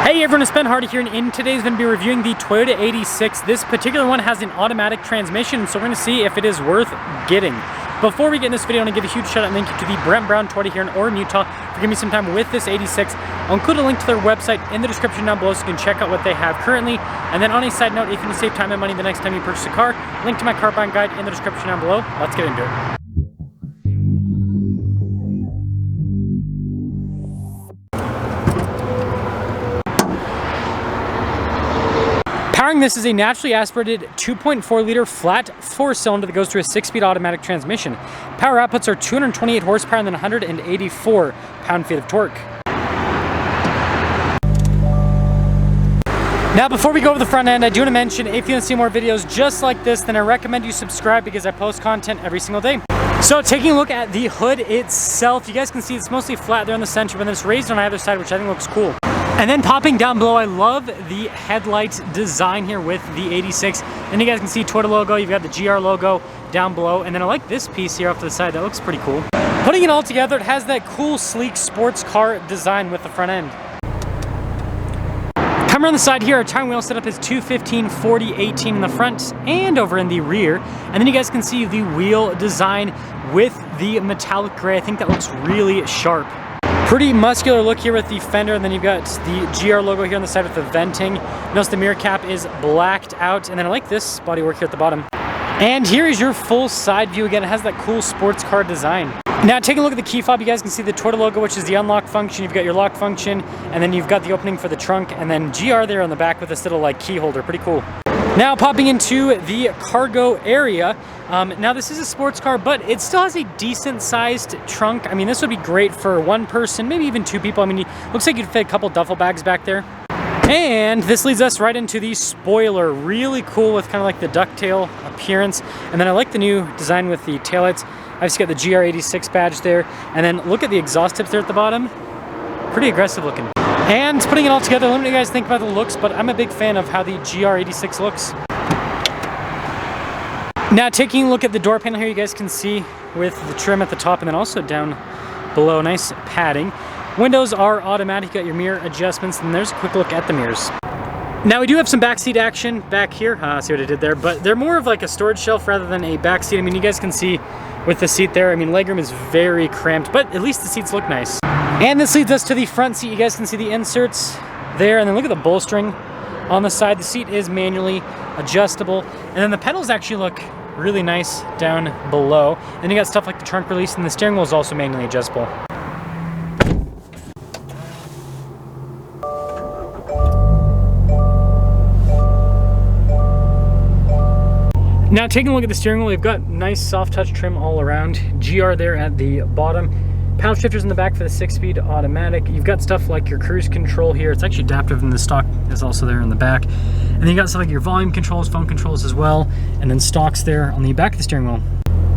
Hey everyone, it's Ben Hardy here, and in today's going to be reviewing the Toyota 86. This particular one has an automatic transmission, so we're going to see if it is worth getting. Before we get in this video, I want to give a huge shout out and thank you to the Brent Brown Toyota here in Orem, Utah for giving me some time with this 86. I'll include a link to their website in the description down below so you can check out what they have currently. And then on a side note, if you want to save time and money the next time you purchase a car, link to my car buying guide in the description down below. Let's get into it. Powering this is a naturally aspirated 2.4 liter flat 4-cylinder that goes through a 6-speed automatic transmission. Power outputs are 228 horsepower and then 184 pound-feet of torque. Now before we go over the front end, I do want to mention if you want to see more videos just like this, then I recommend you subscribe because I post content every single day. So taking a look at the hood itself, you guys can see it's mostly flat there in the center, but then it's raised on either side, which I think looks cool. And then popping down below, I love the headlight design here with the 86. And you guys can see Toyota logo, you've got the GR logo down below. And then I like this piece here off to the side, that looks pretty cool. Putting it all together, it has that cool, sleek sports car design with the front end. Coming around the side here, our tire wheel setup is 215, 40, 18 in the front and over in the rear. And then you guys can see the wheel design with the metallic gray. I think that looks really sharp. Pretty muscular look here with the fender, and then you've got the GR logo here on the side with the venting. Notice the mirror cap is blacked out, and then I like this bodywork here at the bottom. And here is your full side view. Again, it has that cool sports car design. Now taking a look at the key fob, you guys can see the Toyota logo, which is the unlock function. You've got your lock function, and then you've got the opening for the trunk, and then GR there on the back with this little like key holder, pretty cool. Now popping into the cargo area, now this is a sports car, but it still has a decent sized trunk. I mean, this would be great for one person, maybe even two people. I mean, it looks like you'd fit a couple duffel bags back there. And this leads us right into the spoiler. Really cool with kind of like the ducktail appearance. And then I like the new design with the taillights. I've just got the GR86 badge there. And then look at the exhaust tips there at the bottom. Pretty aggressive looking. And putting it all together, let me know what you guys think about the looks, but I'm a big fan of how the GR86 looks. Now taking a look at the door panel here, you guys can see with the trim at the top and then also down below, nice padding. Windows are automatic, you got your mirror adjustments, and there's a quick look at the mirrors. Now we do have some backseat action back here, see what I did there, but they're more of like a storage shelf rather than a backseat. I mean, you guys can see with the seat there, I mean, legroom is very cramped, but at least the seats look nice. And this leads us to the front seat. You guys can see the inserts there, and then look at the bolstering on the side. The seat is manually adjustable, and then the pedals actually look really nice down below. Then you got stuff like the trunk release, and the steering wheel is also manually adjustable. Now taking a look at the steering wheel, we've got nice soft touch trim all around. GR there at the bottom. Paddle shifters in the back for the 6-speed automatic. You've got stuff like your cruise control here. It's actually adaptive, and the stock is also there in the back. And then you got stuff like your volume controls, phone controls as well, and then stocks there on the back of the steering wheel.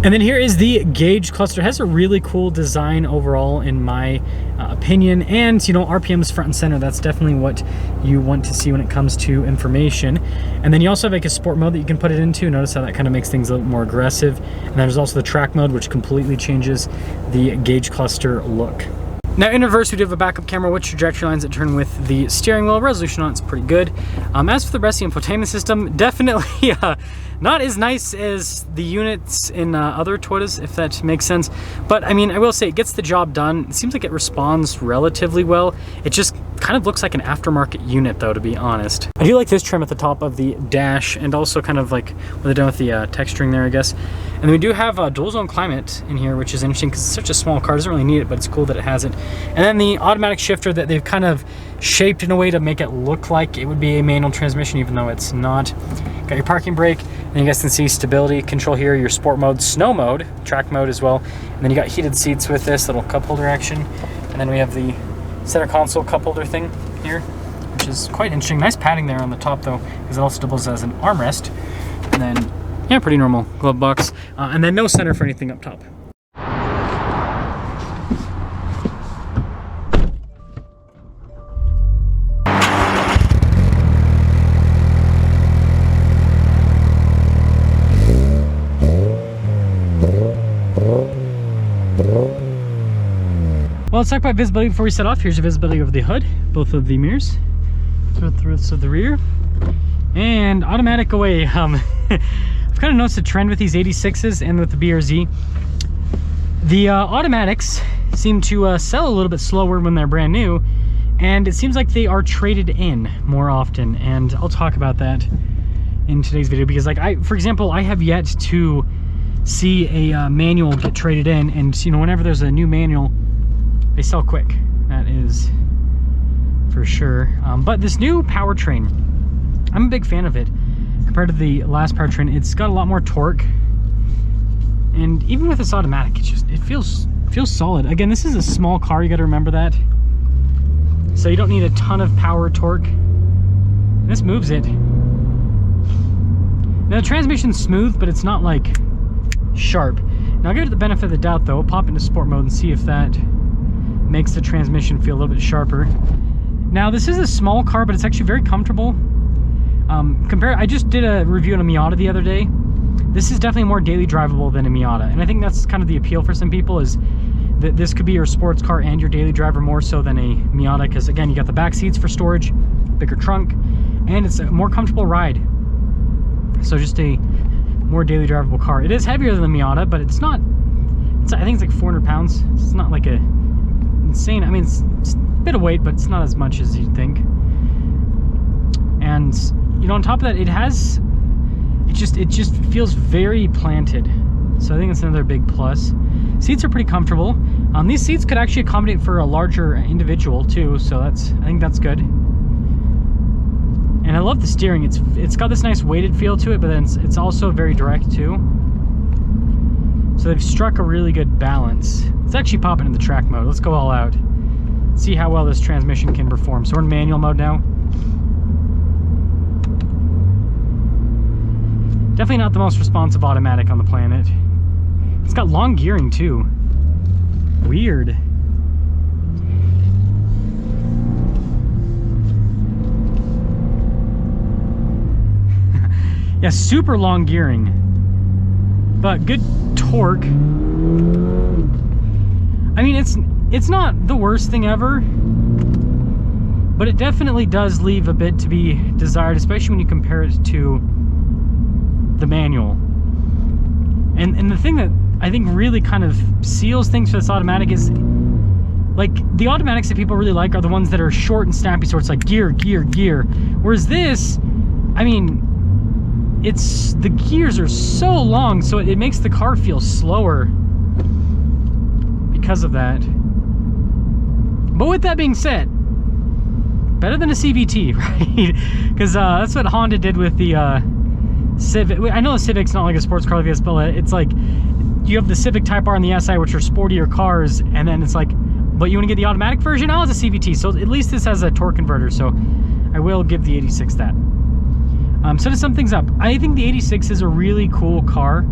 And then here is the gauge cluster. It has a really cool design overall in my opinion, and you know, RPMs front and center. That's definitely what you want to see when it comes to information. And then you also have like a sport mode that you can put it into. Notice how that kind of makes things a little more aggressive. And then there's also the track mode, which completely changes the gauge cluster look. Now in reverse, we do have a backup camera with trajectory lines that turn with the steering wheel. Resolution on it's pretty good. As for the rest of the infotainment system, definitely not as nice as the units in other Toyotas, if that makes sense. But I mean, I will say it gets the job done. It seems like it responds relatively well. It just kind of looks like an aftermarket unit though, to be honest. I do like this trim at the top of the dash, and also kind of like what they're doing with the texturing there, I guess. And then we do have a dual zone climate in here, which is interesting because it's such a small car. It doesn't really need it, but it's cool that it has it. And then the automatic shifter that they've kind of shaped in a way to make it look like it would be a manual transmission, even though it's not. Got your parking brake, and you guys can see stability control here, your sport mode, snow mode, track mode as well. And then you got heated seats with this little cup holder action. And then we have the center console cup holder thing here, which is quite interesting. Nice padding there on the top though, because it also doubles as an armrest. And then, yeah, pretty normal glove box. And then no center for anything up top. Well, let's talk about visibility before we set off. Here's the visibility of the hood, both of the mirrors. of the rear, and automatic away. I've kind of noticed a trend with these 86s and with the BRZ. The automatics seem to sell a little bit slower when they're brand new, and it seems like they are traded in more often, and I'll talk about that in today's video, because like for example, I have yet to see a manual get traded in, and you know, whenever there's a new manual, they sell quick. That is for sure. But this new powertrain, I'm a big fan of it compared to the last powertrain. It's got a lot more torque, and even with this automatic, it feels solid. Again, this is a small car, you got to remember that, so you don't need a ton of power torque. And this moves it. Now the transmission's smooth, but it's not like sharp. Now I'll give it the benefit of the doubt though. Pop into sport mode and see if that makes the transmission feel a little bit sharper. Now this is a small car, but it's actually very comfortable. I just did a review on a Miata the other day. This is definitely more daily drivable than a Miata, and I think that's kind of the appeal for some people, is that this could be your sports car and your daily driver more so than a Miata, because again, you got the back seats for storage, bigger trunk, and it's a more comfortable ride. So just a more daily drivable car. It is heavier than the Miata, but it's not, I think it's like 400 pounds. It's not like a insane, I mean, it's a bit of weight, but it's not as much as you'd think. And you know, on top of that, it just feels very planted. So I think that's another big plus. Seats are pretty comfortable. These seats could actually accommodate for a larger individual too, so I think that's good. And I love the steering. It's got this nice weighted feel to it, but then it's also very direct too. So they've struck a really good balance. Let's actually pop into the track mode. Let's go all out. See how well this transmission can perform. So we're in manual mode now. Definitely not the most responsive automatic on the planet. It's got long gearing too. Weird. Yeah, super long gearing, but good torque. I mean, it's not the worst thing ever, but it definitely does leave a bit to be desired, especially when you compare it to the manual. And the thing that I think really kind of seals things for this automatic is, like, the automatics that people really like are the ones that are short and snappy, so it's like gear, gear, gear. Whereas this, I mean, the gears are so long, so it makes the car feel slower because of that. But with that being said, better than a CVT, right? Because that's what Honda did with the Civic. I know the Civic's not like a sports car like this, but it's like you have the Civic Type R and the SI, which are sportier cars, and then it's like, but you want to get the automatic version? Oh, it's a CVT, so at least this has a torque converter, so I will give the 86 that. So to sum things up, I think the 86 is a really cool car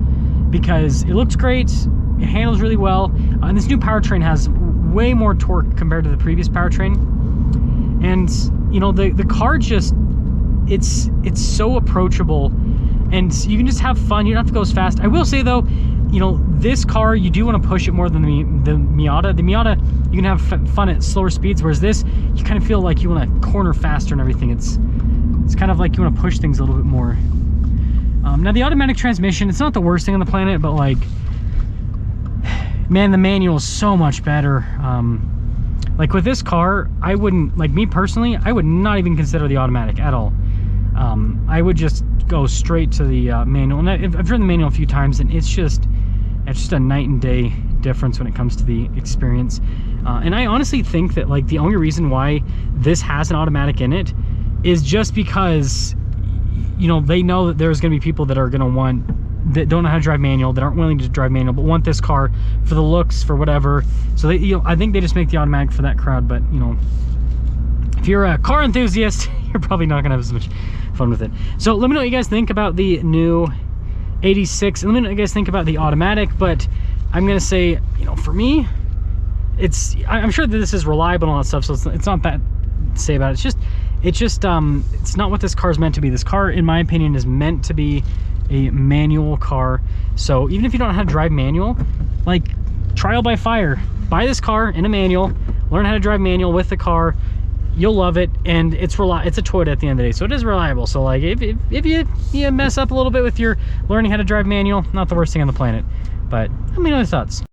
because it looks great, it handles really well, and this new powertrain has way more torque compared to the previous powertrain. And you know, the car just, it's so approachable, and you can just have fun. You don't have to go as fast. I will say though, you know, this car, you do want to push it more than the Miata. The Miata, you can have fun at slower speeds, whereas this, you kind of feel like you want to corner faster and everything. It's kind of like you want to push things a little bit more. Now the automatic transmission, it's not the worst thing on the planet, but like, man, the manual is so much better. Like with this car, I wouldn't, like me personally, I would not even consider the automatic at all. I would just go straight to the manual. And I've driven the manual a few times, and it's just a night and day difference when it comes to the experience. And I honestly think that like the only reason why this has an automatic in it is just because, you know, they know that there's going to be people that are going to that don't know how to drive manual, that aren't willing to drive manual, but want this car for the looks, for whatever. So they, you know, I think they just make the automatic for that crowd. But you know, if you're a car enthusiast, you're probably not gonna have as much fun with it. So let me know what you guys think about the new 86, and let me know what you guys think about the automatic. But I'm gonna say, you know, for me, I'm sure that this is reliable and all that stuff, so it's not bad to say about it. It's not what this car is meant to be. This car, in my opinion, is meant to be a manual car. So even if you don't know how to drive manual, like, trial by fire, buy this car in a manual, learn how to drive manual with the car. you'll love it, and it's a Toyota at the end of the day, so it is reliable. So like if you mess up a little bit with your learning how to drive manual, not the worst thing on the planet. But let me know your thoughts.